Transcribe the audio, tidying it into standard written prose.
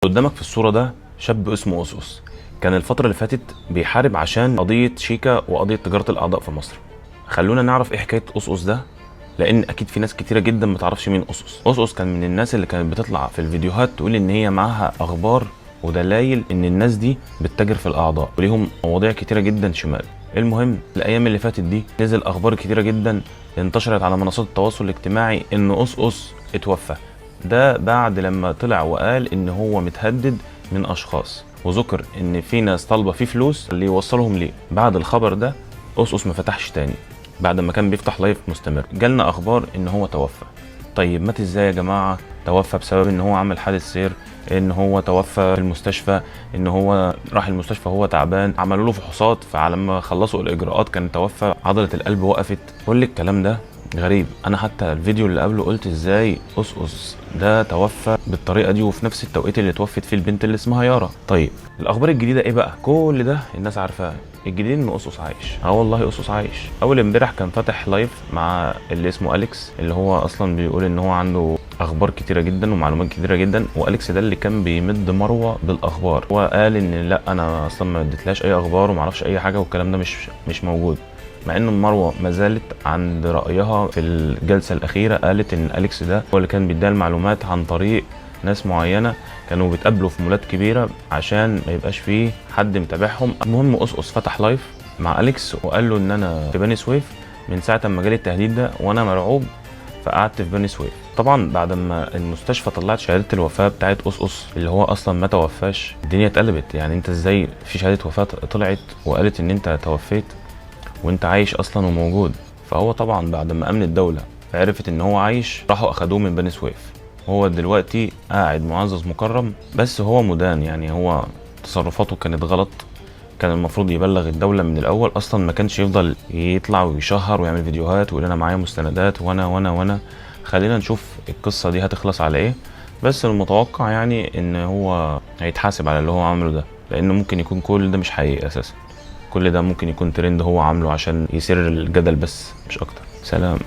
قدامك في الصورة ده شاب اسمه أوسوس، كان الفترة اللي فاتت بيحارب عشان قضية شيكا وقضية تجارة الأعضاء في مصر. خلونا نعرف ايه حكاية أوسوس ده، لأن أكيد في ناس كتيرة جدا متعرفش مين أوسوس. أوسوس كان من الناس اللي كانت بتطلع في الفيديوهات تقول إن هي معاها أخبار ودلايل إن الناس دي بتتاجر في الأعضاء وليهم مواضيع كتيرة جدا شمال. المهم الأيام اللي فاتت دي نزل أخبار كتيرة جدا انتشرت على منصات التواصل الاجتماعي إن أوسوس اتوفى. ده بعد لما طلع وقال ان هو متهدد من اشخاص، وذكر ان في ناس طالبه فيه فلوس اللي يوصلهم ليه. بعد الخبر ده أوسوس ما فتحش تاني، بعد ما كان بيفتح لايف مستمر. جالنا اخبار ان هو توفى. طيب مات ازاي يا جماعه؟ توفى بسبب ان هو عمل حادث سير، ان هو توفى في المستشفى، ان هو راح المستشفى هو تعبان، عملوا له فحوصات، فلما خلصوا الاجراءات كان توفى، عضله القلب وقفت. كل الكلام ده غريب. انا حتى الفيديو اللي قبله قلت ازاي أوسوس ده توفى بالطريقه دي وفي نفس التوقيت اللي توفت فيه البنت اللي اسمها يارا. طيب الاخبار الجديده ايه بقى؟ كل ده الناس عارفاه. الجديد ان أوسوس عايش. والله أوسوس عايش. اول امبارح كان فاتح لايف مع اللي اسمه أليكس، اللي هو اصلا بيقول ان هو عنده اخبار كتيره جدا ومعلومات كتيره جدا، وأليكس ده اللي كان بيمد مروه بالاخبار. هو قال ان لا انا اصلا ما اديتلاش اي اخبار وما اعرفش اي حاجه والكلام ده مش موجود. مع ان مروه ما زالت عند رايها في الجلسه الاخيره، قالت ان أليكس ده هو اللي كان بيديها المعلومات عن طريق ناس معينه كانوا بيتقابلوا في مولات كبيره عشان ما يبقاش فيه حد متابعهم. المهم أوسوس فتح لايف مع أليكس وقال له ان انا في بني سويف من ساعه ما جالي التهديد ده وانا مرعوب، فقعدت في بني سويف. طبعا بعد ما المستشفى طلعت شهاده الوفاه بتاعت أوسوس اللي هو اصلا ما توفاش، الدنيا اتقلبت. يعني انت ازاي في شهاده وفاه طلعت وقالت ان انت توفيت وانت عايش اصلا وموجود؟ فهو طبعا بعد ما امن الدوله عرفت ان هو عايش راحوا اخدوه من بني سويف. هو دلوقتي قاعد معزز مكرم، بس هو مدان. يعني هو تصرفاته كانت غلط، كان المفروض يبلغ الدوله من الاول. اصلا ما كانش يفضل يطلع ويشهر ويعمل فيديوهات ويقول انا معايا مستندات وانا. خلينا نشوف القصه دي هتخلص على ايه. بس المتوقع يعني ان هو هيتحاسب على اللي هو عمله ده، لانه ممكن يكون كل ده مش حقيقي اساسا. كل ده ممكن يكون ترند هو عامله عشان يثير الجدل بس مش اكتر. سلام.